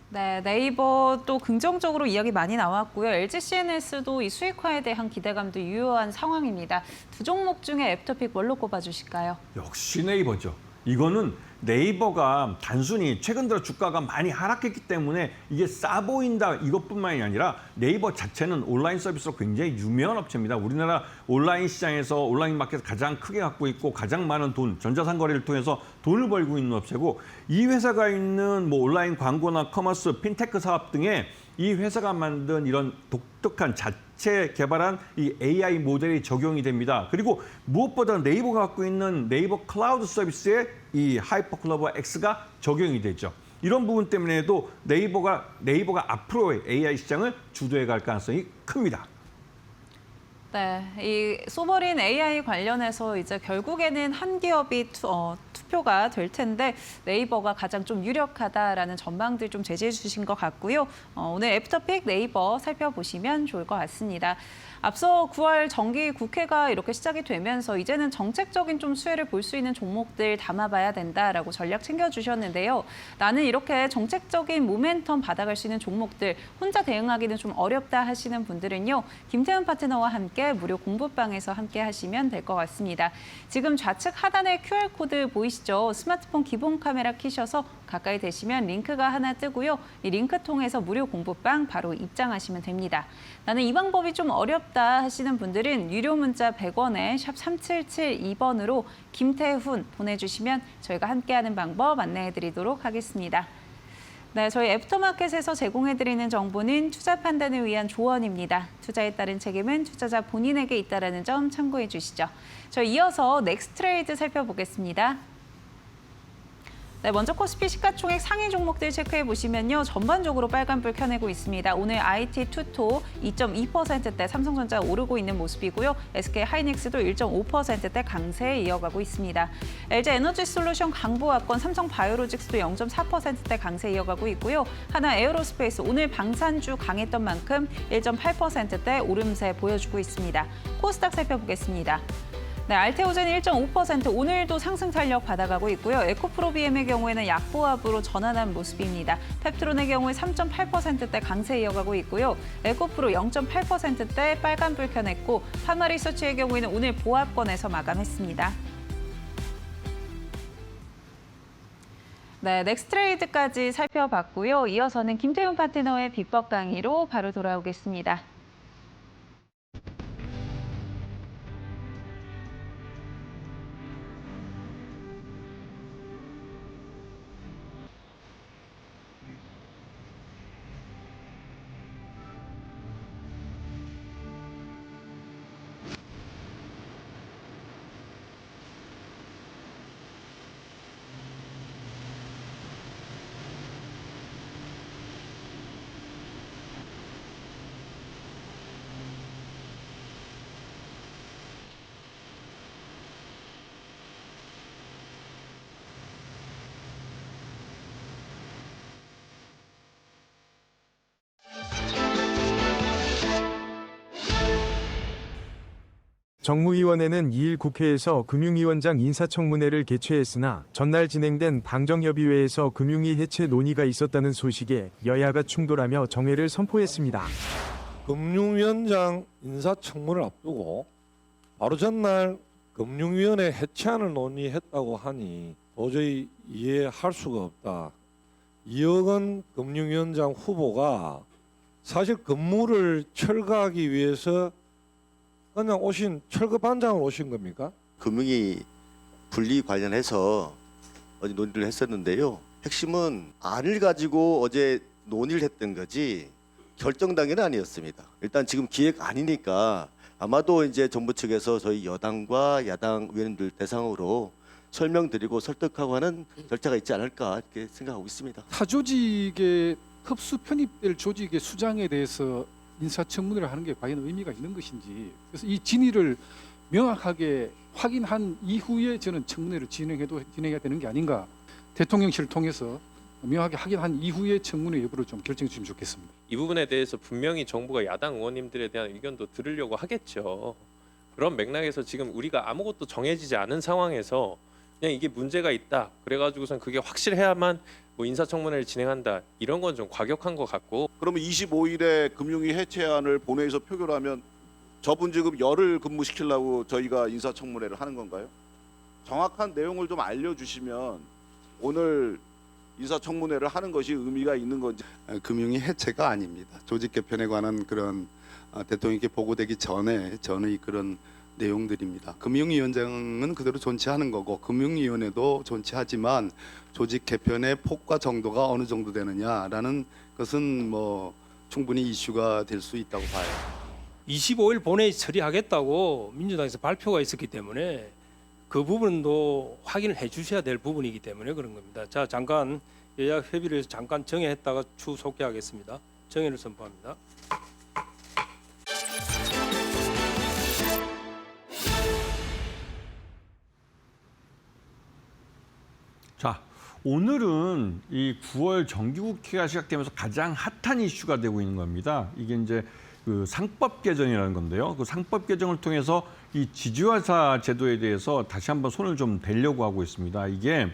네, 네이버 또 긍정적으로 이야기 많이 나왔고요. LG CNS도 이 수익화에 대한 기대감도 유효한 상황입니다. 두 종목 중에 애프터픽 뭘로 꼽아주실까요? 역시 네이버죠. 이거는 네이버가 단순히 최근 들어 주가가 많이 하락했기 때문에 이게 싸 보인다 이것뿐만이 아니라 네이버 자체는 온라인 서비스로 굉장히 유명한 업체입니다. 우리나라 온라인 시장에서 온라인 마켓을 가장 크게 갖고 있고 가장 많은 돈, 전자상거래를 통해서 돈을 벌고 있는 업체고 이 회사가 있는 뭐 온라인 광고나 커머스, 핀테크 사업 등에 이 회사가 만든 이런 독특한 자체 개발한 이 AI 모델이 적용이 됩니다. 그리고 무엇보다 네이버가 갖고 있는 네이버 클라우드 서비스에 이 하이퍼클로버 X가 적용이 되죠. 이런 부분 때문에도 네이버가 앞으로의 AI 시장을 주도해 갈 가능성이 큽니다. 네, 이 소버린 AI 관련해서 이제 결국에는 한 기업이 투표가 될 텐데 네이버가 가장 좀 유력하다라는 전망들 좀 제시해 주신 것 같고요. 오늘 애프터픽 네이버 살펴보시면 좋을 것 같습니다. 앞서 9월 정기 국회가 이렇게 시작이 되면서 이제는 정책적인 좀 수혜를 볼 수 있는 종목들 담아봐야 된다라고 전략 챙겨주셨는데요. 나는 이렇게 정책적인 모멘텀 받아갈 수 있는 종목들 혼자 대응하기는 좀 어렵다 하시는 분들은요. 김태훈 파트너와 함께 무료 공부방에서 함께 하시면 될 것 같습니다. 지금 좌측 하단에 QR코드 보이시죠? 스마트폰 기본 카메라 키셔서 가까이 대시면 링크가 하나 뜨고요. 이 링크 통해서 무료 공부방 바로 입장하시면 됩니다. 나는 이 방법이 좀 어렵다 하시는 분들은 유료 문자 100원에 샵 3772번으로 김태훈 보내주시면 저희가 함께하는 방법 안내해드리도록 하겠습니다. 네, 저희 애프터마켓에서 제공해드리는 정보는 투자 판단을 위한 조언입니다. 투자에 따른 책임은 투자자 본인에게 있다는 점 참고해 주시죠. 저희 이어서 넥스트레이드 살펴보겠습니다. 네, 먼저 코스피 시가총액 상위 종목들 체크해 보시면요. 전반적으로 빨간불 켜내고 있습니다. 오늘 IT 투토 2.2%대 삼성전자 오르고 있는 모습이고요. SK 하이닉스도 1.5%대 강세 이어가고 있습니다. LG 에너지솔루션 강보합권 삼성 바이오로직스도 0.4%대 강세 이어가고 있고요. 하나 에어로스페이스 오늘 방산주 강했던 만큼 1.8%대 오름세 보여주고 있습니다. 코스닥 살펴보겠습니다. 네, 알테오젠 1.5% 오늘도 상승 탄력 받아가고 있고요. 에코프로비엠의 경우에는 약보합으로 전환한 모습입니다. 펩트론의 경우에 3.8%대 강세 이어가고 있고요. 에코프로 0.8%대 빨간불 켜냈고 파마리서치의 경우에는 오늘 보합권에서 마감했습니다. 네, 넥스트레이드까지 살펴봤고요. 이어서는 김태훈 파트너의 비법 강의로 바로 돌아오겠습니다. 정무위원회는 2일 국회에서 금융위원장 인사청문회를 개최했으나 전날 진행된 당정협의회에서 금융위 해체 논의가 있었다는 소식에 여야가 충돌하며 정회를 선포했습니다. 금융위원장 인사청문을 앞두고 바로 전날 금융위원회 해체안을 논의했다고 하니 도저히 이해할 수가 없다. 이억원 금융위원장 후보가 사실 근무를 철거하기 위해서 그냥 철거 반장으로 오신 겁니까? 금융위 분리 관련해서 어제 논의를 했었는데요. 핵심은 안을 가지고 어제 논의를 했던 거지 결정 단계는 아니었습니다. 일단 지금 기획 아니니까 아마도 이제 정부 측에서 저희 여당과 야당 의원님들 대상으로 설명드리고 설득하고 하는 절차가 있지 않을까 이렇게 생각하고 있습니다. 타조직의 흡수 편입될 조직의 수장에 대해서 인사청문회를 하는 게 과연 의미가 있는 것인지, 그래서 이 진위를 명확하게 확인한 이후에 저는 청문회를 진행해야 되는 게 아닌가, 대통령실을 통해서 명확하게 확인한 이후에 청문회 여부를 좀 결정해 주시면 좋겠습니다. 이 부분에 대해서 분명히 정부가 야당 의원님들에 대한 의견도 들으려고 하겠죠. 그런 맥락에서 지금 우리가 아무것도 정해지지 않은 상황에서 그냥 이게 문제가 있다 그래가지고선 그게 확실해야만 뭐 인사청문회를 진행한다 이런 건 좀 과격한 것 같고. 그러면 25일에 금융위 해체안을 본회의에서 표결하면 저분 지금 열흘 근무시키려고 저희가 인사청문회를 하는 건가요? 정확한 내용을 좀 알려주시면 오늘 인사청문회를 하는 것이 의미가 있는 건지. 금융위 해체가 아닙니다. 조직 개편에 관한 그런 대통령께 보고되기 전에 전의 그런 내용들입니다. 금융위원장은 그대로 존치하는 거고 금융위원회도 존치하지만 조직 개편의 폭과 정도가 어느 정도 되느냐라는 것은 뭐 충분히 이슈가 될 수 있다고 봐요. 25일 본회의 처리하겠다고 민주당에서 발표가 있었기 때문에 그 부분도 확인을 해 주셔야 될 부분이기 때문에 그런 겁니다. 자, 잠깐 여야 협의를 해서 잠깐 정회했다가 추후 속개하겠습니다. 정회를 선포합니다. 오늘은 이 9월 정기국회가 시작되면서 가장 핫한 이슈가 되고 있는 겁니다. 이게 이제 그 상법 개정이라는 건데요. 그 상법 개정을 통해서 이 지주회사 제도에 대해서 다시 한번 손을 좀 대려고 하고 있습니다. 이게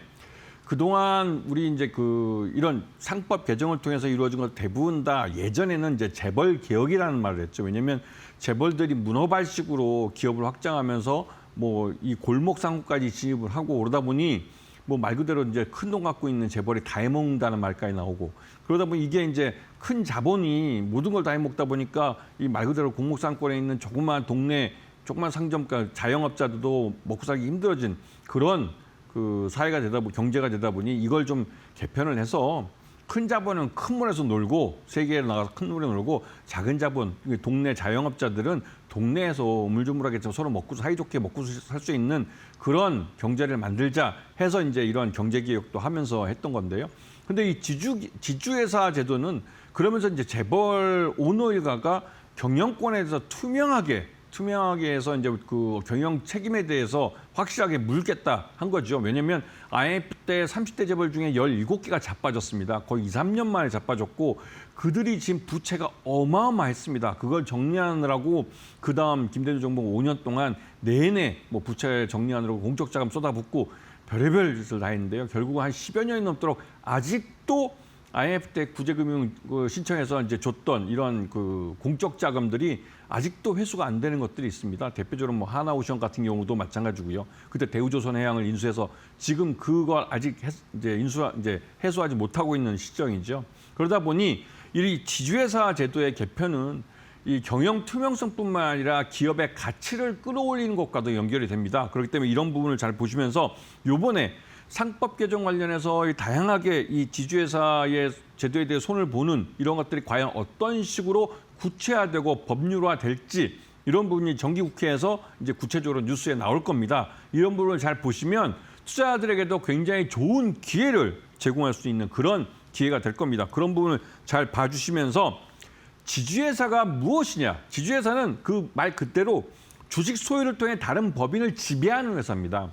그동안 우리 이제 이런 상법 개정을 통해서 이루어진 것 대부분 다 예전에는 이제 재벌 개혁이라는 말을 했죠. 왜냐하면 재벌들이 문어발식으로 기업을 확장하면서 뭐 이 골목 상구까지 진입을 하고 그러다 보니 뭐 말 그대로 이제 큰 돈 갖고 있는 재벌이 다 해먹는다는 말까지 나오고 그러다 보니 이게 이제 큰 자본이 모든 걸 다 해먹다 보니까 이 말 그대로 골목상권에 있는 조그만 동네 조그만 상점가 자영업자들도 먹고 살기 힘들어진 그런 그 사회가 되다 보니 경제가 되다 보니 이걸 좀 개편을 해서 큰 자본은 큰 물에서 놀고 세계에 나가서 큰 물에 놀고 작은 자본 동네 자영업자들은 동네에서 우물쭈물하게 서로 먹고 사이좋게 먹고 살 수 있는 그런 경제를 만들자 해서 이제 이런 경제 개혁도 하면서 했던 건데요. 근데 이 지주회사 제도는 그러면서 이제 재벌 오너 일가가 경영권에 대해서 투명하게 해서 이제 그 경영 책임에 대해서 확실하게 물겠다 한 거죠. 왜냐하면 IMF 때 30대 재벌 중에 17개가 자빠졌습니다. 거의 2, 3년 만에 자빠졌고 그들이 지금 부채가 어마어마했습니다. 그걸 정리하느라고 그다음 김대중 정부가 5년 동안 내내 뭐 부채 정리하느라고 공적 자금 쏟아붓고 별의별 짓을 다 했는데요. 결국은 한 10여 년이 넘도록 아직도 IMF 때 구제금융 신청해서 이제 줬던 이런 그 공적 자금들이 아직도 회수가 안 되는 것들이 있습니다. 대표적으로 뭐 하나오션 같은 경우도 마찬가지고요. 그때 대우조선해양을 인수해서 지금 그걸 아직 이제 해소하지 못하고 있는 시점이죠. 그러다 보니 이 지주회사 제도의 개편은 이 경영 투명성뿐만 아니라 기업의 가치를 끌어올리는 것과도 연결이 됩니다. 그렇기 때문에 이런 부분을 잘 보시면서 이번에 상법 개정 관련해서 다양하게 이 지주회사의 제도에 대해 손을 보는 이런 것들이 과연 어떤 식으로 구체화되고 법률화 될지 이런 부분이 정기국회에서 이제 구체적으로 뉴스에 나올 겁니다. 이런 부분을 잘 보시면 투자자들에게도 굉장히 좋은 기회를 제공할 수 있는 그런 기회가 될 겁니다. 그런 부분을 잘 봐주시면서 지주회사가 무엇이냐? 지주회사는 그 말 그대로 주식 소유를 통해 다른 법인을 지배하는 회사입니다.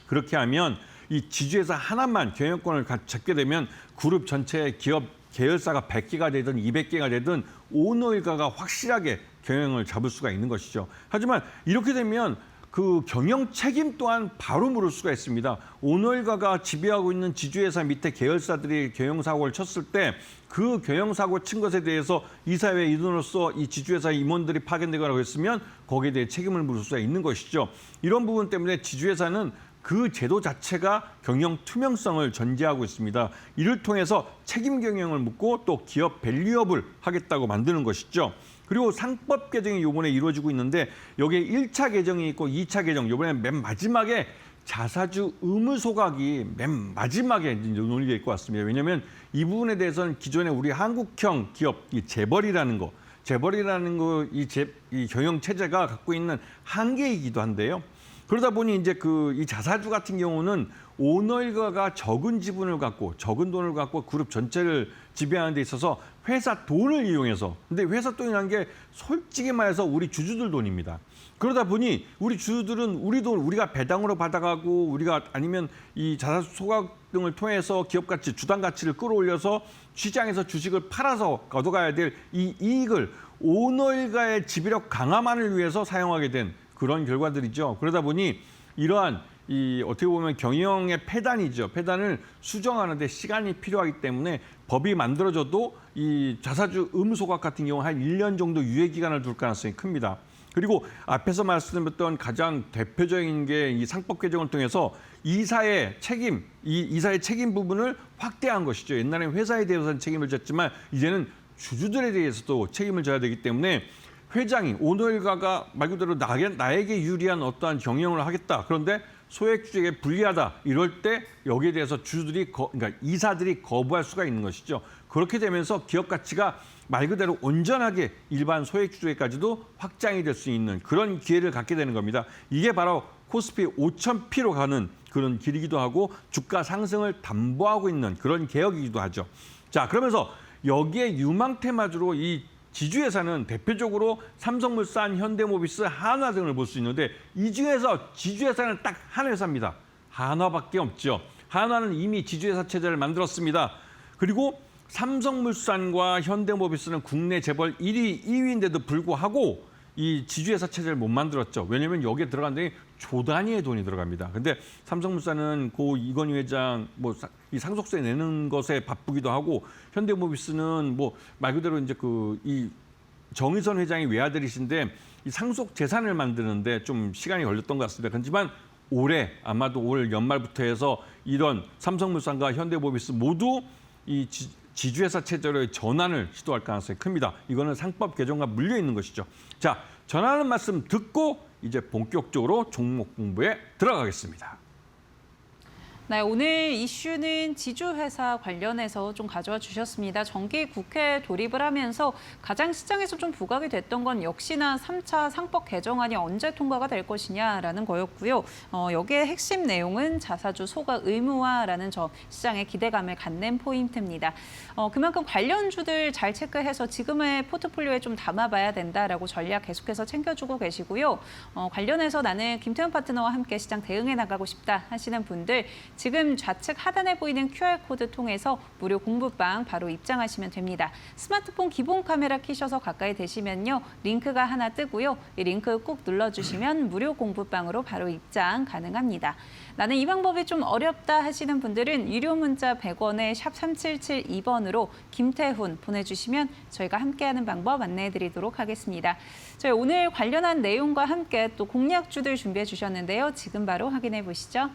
그렇게 하면 이 지주회사 하나만 경영권을 잡게 되면 그룹 전체의 기업 계열사가 100개가 되든 200개가 되든 오너 일가가 확실하게 경영을 잡을 수가 있는 것이죠. 하지만 이렇게 되면 그 경영 책임 또한 바로 물을 수가 있습니다. 오너 일가가 지배하고 있는 지주회사 밑에 계열사들이 경영사고를 쳤을 때 그 경영사고 친 것에 대해서 이사회 일원으로서 이 지주회사 임원들이 파견되거나 했으면 거기에 대해 책임을 물을 수가 있는 것이죠. 이런 부분 때문에 지주회사는 그 제도 자체가 경영 투명성을 전제하고 있습니다. 이를 통해서 책임 경영을 묻고 또 기업 밸류업을 하겠다고 만드는 것이죠. 그리고 상법 개정이 이번에 이루어지고 있는데 여기에 1차 개정이 있고 2차 개정, 이번에 맨 마지막에 자사주 의무 소각이 맨 마지막에 논의될 것 같습니다. 왜냐하면 이 부분에 대해서는 기존에 우리 한국형 기업, 이 재벌이라는 거, 이 경영 체제가 갖고 있는 한계이기도 한데요. 그러다 보니 이제 이 자사주 같은 경우는 오너 일가가 적은 지분을 갖고 적은 돈을 갖고 그룹 전체를 지배하는 데 있어서 회사 돈을 이용해서 근데 회사 돈이라는 게 솔직히 말해서 우리 주주들 돈입니다. 그러다 보니 우리 주주들은 우리 돈 우리가 배당으로 받아가고 우리가 아니면 이 자사주 소각 등을 통해서 기업 가치, 주당 가치를 끌어올려서 시장에서 주식을 팔아서 얻어가야 될 이 이익을 오너 일가의 지배력 강화만을 위해서 사용하게 된 그런 결과들이죠. 그러다 보니 이러한 이 어떻게 보면 경영의 폐단이죠. 폐단을 수정하는데 시간이 필요하기 때문에 법이 만들어져도 이 자사주 의무 소각 같은 경우 한 1년 정도 유예 기간을 둘 가능성이 큽니다. 그리고 앞에서 말씀드렸던 가장 대표적인 게 이 상법 개정을 통해서 이사의 책임 부분을 확대한 것이죠. 옛날에는 회사에 대해서는 책임을 졌지만 이제는 주주들에 대해서도 책임을 져야 되기 때문에 회장이 오너 일가가 말 그대로 나에게 유리한 어떠한 경영을 하겠다. 그런데 소액주주에게 불리하다. 이럴 때 여기에 대해서 그러니까 이사들이 거부할 수가 있는 것이죠. 그렇게 되면서 기업 가치가 말 그대로 온전하게 일반 소액주주에까지도 확장이 될 수 있는 그런 기회를 갖게 되는 겁니다. 이게 바로 코스피 5,000피로 가는 그런 길이기도 하고 주가 상승을 담보하고 있는 그런 개혁이기도 하죠. 자, 그러면서 여기에 유망테마주로 이 지주회사는 대표적으로 삼성물산, 현대모비스, 한화 등을 볼 수 있는데 이 중에서 지주회사는 딱 한 회사입니다. 한화밖에 없죠. 한화는 이미 지주회사 체제를 만들었습니다. 그리고 삼성물산과 현대모비스는 국내 재벌 1위, 2위인데도 불구하고 이 지주회사 체제를 못 만들었죠. 왜냐하면 여기에 들어간 돈이 조 단위의 돈이 들어갑니다. 근데 삼성물산은 고 이건희 회장 이 상속세 내는 것에 바쁘기도 하고, 현대모비스는 말 그대로 이제 이 정의선 회장이 외아들이신데 이 상속 재산을 만드는데 좀 시간이 걸렸던 것 같습니다. 그렇지만 올해 아마도 올 연말부터 해서 이런 삼성물산과 현대모비스 모두 이 지주회사 체제로의 전환을 시도할 가능성이 큽니다. 이거는 상법 개정과 물려 있는 것이죠. 자, 전하는 말씀 듣고 이제 본격적으로 종목 공부에 들어가겠습니다. 네, 오늘 이슈는 지주회사 관련해서 좀 가져와 주셨습니다. 정기 국회에 돌입을 하면서 가장 시장에서 좀 부각이 됐던 건 역시나 3차 상법 개정안이 언제 통과가 될 것이냐라는 거였고요. 여기에 핵심 내용은 자사주 소각 의무화라는 점, 시장의 기대감을 갖는 포인트입니다. 그만큼 관련주들 잘 체크해서 지금의 포트폴리오에 좀 담아봐야 된다라고 전략 계속해서 챙겨주고 계시고요. 관련해서 나는 김태훈 파트너와 함께 시장 대응해 나가고 싶다 하시는 분들, 지금 좌측 하단에 보이는 QR코드 통해서 무료 공부방 바로 입장하시면 됩니다. 스마트폰 기본 카메라 켜셔서 가까이 대시면요, 링크가 하나 뜨고요. 이 링크 꾹 눌러주시면 무료 공부방으로 바로 입장 가능합니다. 나는 이 방법이 좀 어렵다 하시는 분들은 유료 문자 100원에 샵 3772번으로 김태훈 보내주시면 저희가 함께하는 방법 안내해드리도록 하겠습니다. 저희 오늘 관련한 내용과 함께 또 공략주들 준비해 주셨는데요. 지금 바로 확인해 보시죠.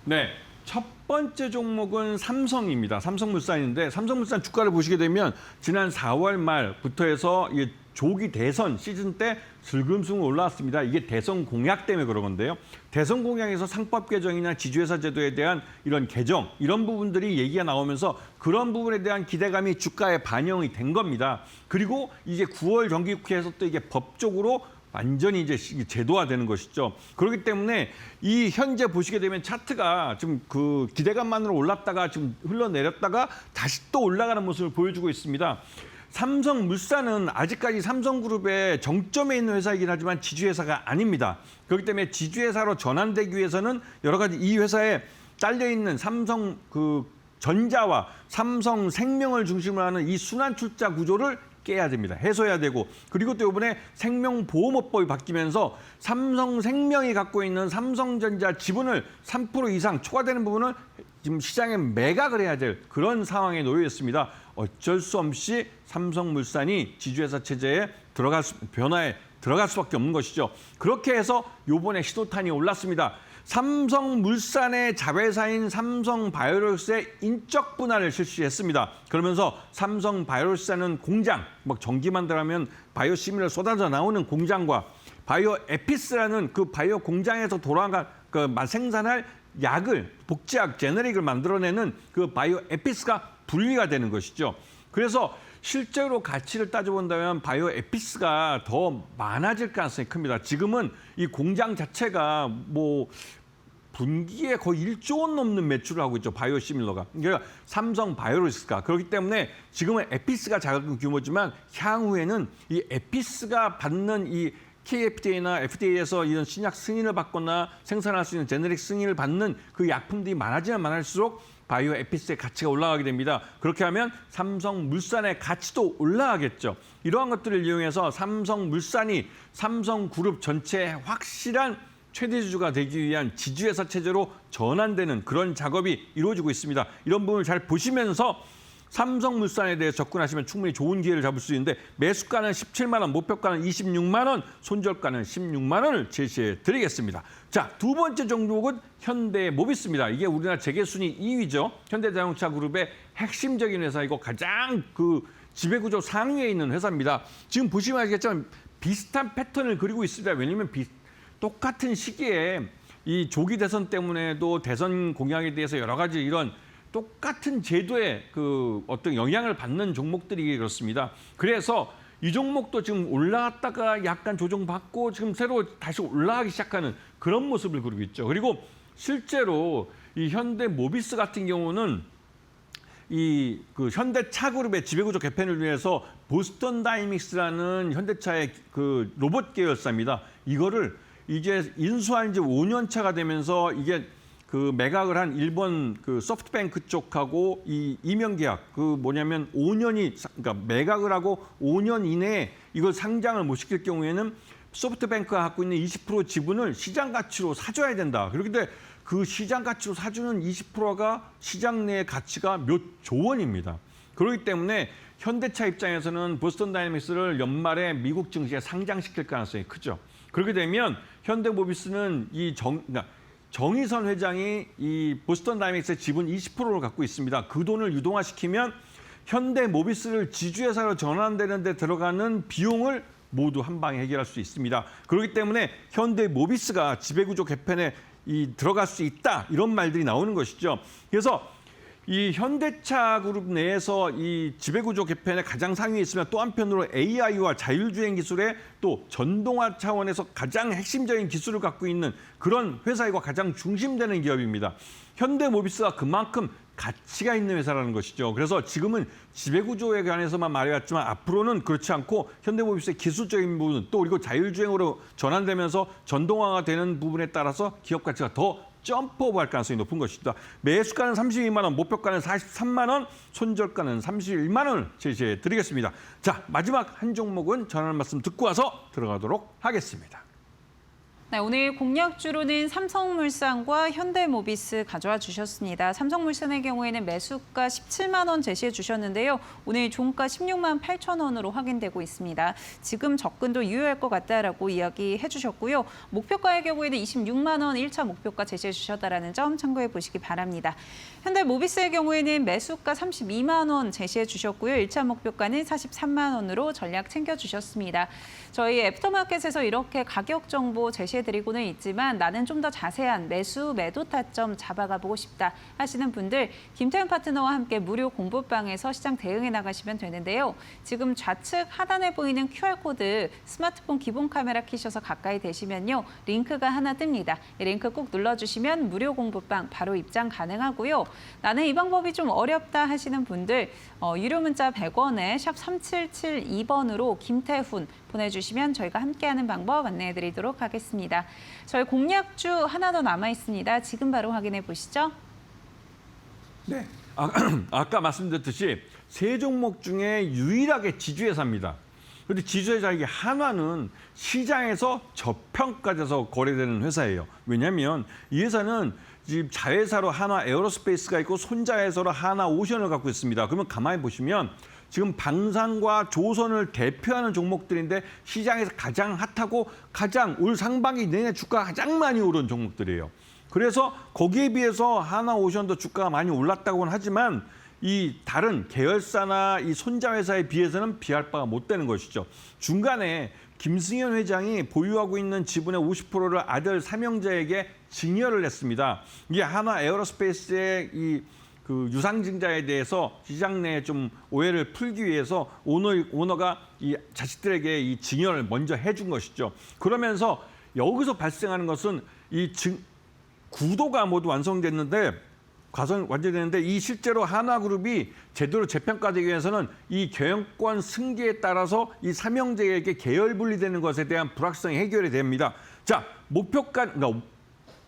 네, 첫 번째 종목은 삼성입니다. 삼성물산인데 삼성물산 주가를 보시게 되면 지난 4월 말부터 해서 조기 대선 시즌 때 슬금슬금 올라왔습니다. 이게 대선 공약 때문에 그런 건데요. 대선 공약에서 상법 개정이나 지주회사 제도에 대한 이런 개정, 이런 부분들이 얘기가 나오면서 그런 부분에 대한 기대감이 주가에 반영이 된 겁니다. 그리고 이제 9월 정기국회에서 또 이게 법적으로 완전히 이제 제도화되는 것이죠. 그렇기 때문에 이 현재 보시게 되면 차트가 좀 그 기대감만으로 올랐다가 지금 흘러내렸다가 다시 또 올라가는 모습을 보여주고 있습니다. 삼성물산은 아직까지 삼성그룹의 정점에 있는 회사이긴 하지만 지주회사가 아닙니다. 그렇기 때문에 지주회사로 전환되기 위해서는 여러 가지 이 회사에 딸려 있는 삼성 전자와 삼성생명을 중심으로 하는 이 순환출자 구조를 깨야 됩니다. 해소해야 되고, 그리고 또 이번에 생명보험업법이 바뀌면서 삼성생명이 갖고 있는 삼성전자 지분을 3% 이상 초과되는 부분을 지금 시장에 매각을 해야 될 그런 상황에 놓여 있습니다. 어쩔 수 없이 삼성물산이 지주회사 체제에 변화에 들어갈 수밖에 없는 것이죠. 그렇게 해서 이번에 시도탄이 올랐습니다. 삼성물산의 자회사인 삼성바이오로직스의 인적 분할을 실시했습니다. 그러면서 삼성바이오로직스는 공장, 전기만 들어가면 바이오시밀러 쏟아져 나오는 공장과 바이오에피스라는 그 바이오 공장에서 돌아간 생산할 약을, 복제약, 제너릭을 만들어내는 그 바이오에피스가 분리가 되는 것이죠. 그래서 실제로 가치를 따져본다면 바이오에피스가 더 많아질 가능성이 큽니다. 지금은 이 공장 자체가 분기에 거의 1조 원 넘는 매출을 하고 있죠. 바이오시밀러가. 그러니까 삼성바이오로직스가. 그렇기 때문에 지금은 에피스가 작은 규모지만 향후에는 이 에피스가 받는 이 KFDA나 FDA에서 이런 신약 승인을 받거나 생산할 수 있는 제너릭 승인을 받는 그 약품들이 많아지면 많을수록 바이오 에피스의 가치가 올라가게 됩니다. 그렇게 하면 삼성물산의 가치도 올라가겠죠. 이러한 것들을 이용해서 삼성물산이 삼성그룹 전체의 확실한 최대주주가 되기 위한 지주회사 체제로 전환되는 그런 작업이 이루어지고 있습니다. 이런 부분을 잘 보시면서 삼성물산에 대해 접근하시면 충분히 좋은 기회를 잡을 수 있는데, 매수가는 17만 원, 목표가는 26만 원, 손절가는 16만 원을 제시해 드리겠습니다. 자, 두 번째 종목은 현대모비스입니다. 이게 우리나라 재계순위 2위죠. 현대자동차 그룹의 핵심적인 회사이고 가장 지배구조 상위에 있는 회사입니다. 지금 보시면 알겠지만 비슷한 패턴을 그리고 있습니다. 왜냐하면 똑같은 시기에 이 조기 대선 때문에도 대선 공약에 대해서 여러 가지 이런 똑같은 제도의 어떤 영향을 받는 종목들이 그렇습니다. 그래서 이 종목도 지금 올라갔다가 약간 조정받고 지금 새로 다시 올라가기 시작하는 그런 모습을 그리고 있죠. 그리고 실제로 이 현대모비스 같은 경우는 이 현대차그룹의 지배구조 개편을 위해서 보스턴 다이내믹스라는 현대차의 로봇 계열사입니다. 이거를 이제 인수한 지 5년 차가 되면서 이게 그 매각을 한 일본 그 소프트뱅크 쪽하고 이 이명 계약 그 뭐냐면 5년이 그러니까 매각을 하고 5년 이내에 이걸 상장을 못 시킬 경우에는 소프트뱅크가 갖고 있는 20% 지분을 시장 가치로 사줘야 된다. 그런데 그 시장 가치로 사주는 20%가 시장 내의 가치가 몇 조 원입니다. 그렇기 때문에 현대차 입장에서는 보스턴 다이내믹스를 연말에 미국 증시에 상장시킬 가능성이 크죠. 그렇게 되면 현대모비스는 그러니까 정의선 회장이 이 보스턴 다이내믹스의 지분 20%를 갖고 있습니다. 그 돈을 유동화시키면 현대모비스를 지주회사로 전환되는 데 들어가는 비용을 모두 한 방에 해결할 수 있습니다. 그렇기 때문에 현대모비스가 지배구조 개편에 들어갈 수 있다 이런 말들이 나오는 것이죠. 그래서 이 현대차 그룹 내에서 이 지배구조 개편에 가장 상위에 있으면 또 한편으로 AI와 자율주행 기술에 또 전동화 차원에서 가장 핵심적인 기술을 갖고 있는 그런 회사이고 가장 중심되는 기업입니다. 현대모비스가 그만큼 가치가 있는 회사라는 것이죠. 그래서 지금은 지배구조에 관해서만 말해왔지만 앞으로는 그렇지 않고 현대모비스의 기술적인 부분 또 그리고 자율주행으로 전환되면서 전동화가 되는 부분에 따라서 기업 가치가 더 점프업할 가능성이 높은 것이다. 매수가는 32만 원, 목표가는 43만 원, 손절가는 31만 원을 제시해 드리겠습니다. 자, 마지막 한 종목은 전하는 말씀 듣고 와서 들어가도록 하겠습니다. 네, 오늘 공략주로는 삼성물산과 현대모비스 가져와 주셨습니다. 삼성물산의 경우에는 매수가 17만 원 제시해 주셨는데요. 오늘 종가 16만 8천 원으로 확인되고 있습니다. 지금 접근도 유효할 것 같다라고 이야기해 주셨고요. 목표가의 경우에는 26만 원 1차 목표가 제시해 주셨다라는 점 참고해 보시기 바랍니다. 현대모비스의 경우에는 매수가 32만 원 제시해 주셨고요. 1차 목표가는 43만 원으로 전략 챙겨 주셨습니다. 저희 애프터마켓에서 이렇게 가격 정보 제시해드리고는 있지만 나는 좀 더 자세한 매수, 매도 타점 잡아가 보고 싶다 하시는 분들 김태현 파트너와 함께 무료 공부방에서 시장 대응해 나가시면 되는데요. 지금 좌측 하단에 보이는 QR코드 스마트폰 기본 카메라 키셔서 가까이 대시면요. 링크가 하나 뜹니다. 이 링크 꼭 눌러주시면 무료 공부방 바로 입장 가능하고요. 나는 이 방법이 좀 어렵다 하시는 분들 유료 문자 100원에 샵 3772번으로 김태훈 보내주시면 저희가 함께하는 방법 안내해드리도록 하겠습니다. 저희 공략주 하나 더 남아 있습니다. 지금 바로 확인해 보시죠. 네, 아까 말씀드렸듯이 세 종목 중에 유일하게 지주회사입니다. 그런데 지주회사 이게 한화는 시장에서 저평가돼서 거래되는 회사예요. 왜냐하면 이 회사는 지금 자회사로 한화 에어로스페이스가 있고 손자회사로 한화 오션을 갖고 있습니다. 그러면 가만히 보시면 지금 방산과 조선을 대표하는 종목들인데 시장에서 가장 핫하고 가장 올 상반기 내내 주가가 가장 많이 오른 종목들이에요. 그래서 거기에 비해서 한화오션도 주가가 많이 올랐다고는 하지만 이 다른 계열사나 이 손자회사에 비해서는 비할 바가 못 되는 것이죠. 중간에 김승현 회장이 보유하고 있는 지분의 50%를 아들 삼형제에게 증여를 했습니다. 이게 한화 에어로스페이스의 그 유상증자에 대해서 시장 내에 좀 오해를 풀기 위해서 오너가 이 자식들에게 이 증여를 먼저 해준 것이죠. 그러면서 여기서 발생하는 것은 구도가 모두 완성됐는데 완성됐는데 이 실제로 한화그룹이 제대로 재평가되기 위해서는 이 경영권 승계에 따라서 이 삼형제에게 계열 분리되는 것에 대한 불확실성이 해결이 됩니다. 자,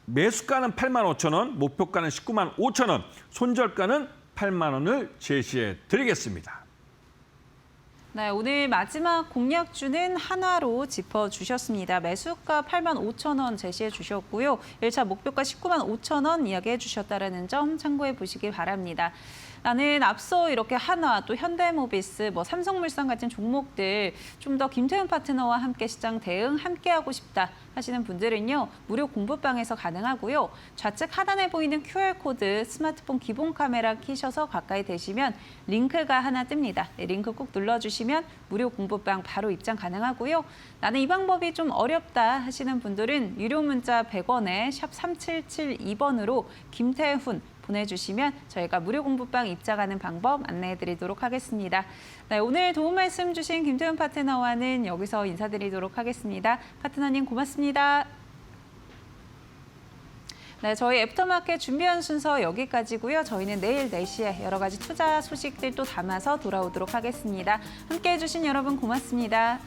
매수가는 8만 5천 원, 목표가는 19만 5천 원, 손절가는 8만 원을 제시해 드리겠습니다. 네, 오늘 마지막 공략주는 한화로 짚어주셨습니다. 매수가 8만 5천 원 제시해 주셨고요. 1차 목표가 19만 5천 원 이야기해 주셨다는 점 참고해 보시기 바랍니다. 나는 앞서 이렇게 한화, 또 현대모비스, 삼성물산 같은 종목들 좀 더 김태훈 파트너와 함께 시장 대응 함께하고 싶다 하시는 분들은요. 무료 공부방에서 가능하고요. 좌측 하단에 보이는 QR코드 스마트폰 기본 카메라 키셔서 가까이 대시면 링크가 하나 뜹니다. 네, 링크 꼭 눌러주시면 무료 공부방 바로 입장 가능하고요. 나는 이 방법이 좀 어렵다 하시는 분들은 유료 문자 100원에 샵 3772번으로 김태훈 보내주시면 저희가 무료 공부방 입장하는 방법 안내해드리도록 하겠습니다. 네, 오늘 도움 말씀 주신 김태훈 파트너와는 여기서 인사드리도록 하겠습니다. 파트너님 고맙습니다. 네, 저희 애프터마켓 준비한 순서 여기까지고요. 저희는 내일 4시에 여러 가지 투자 소식들 또 담아서 돌아오도록 하겠습니다. 함께해 주신 여러분 고맙습니다.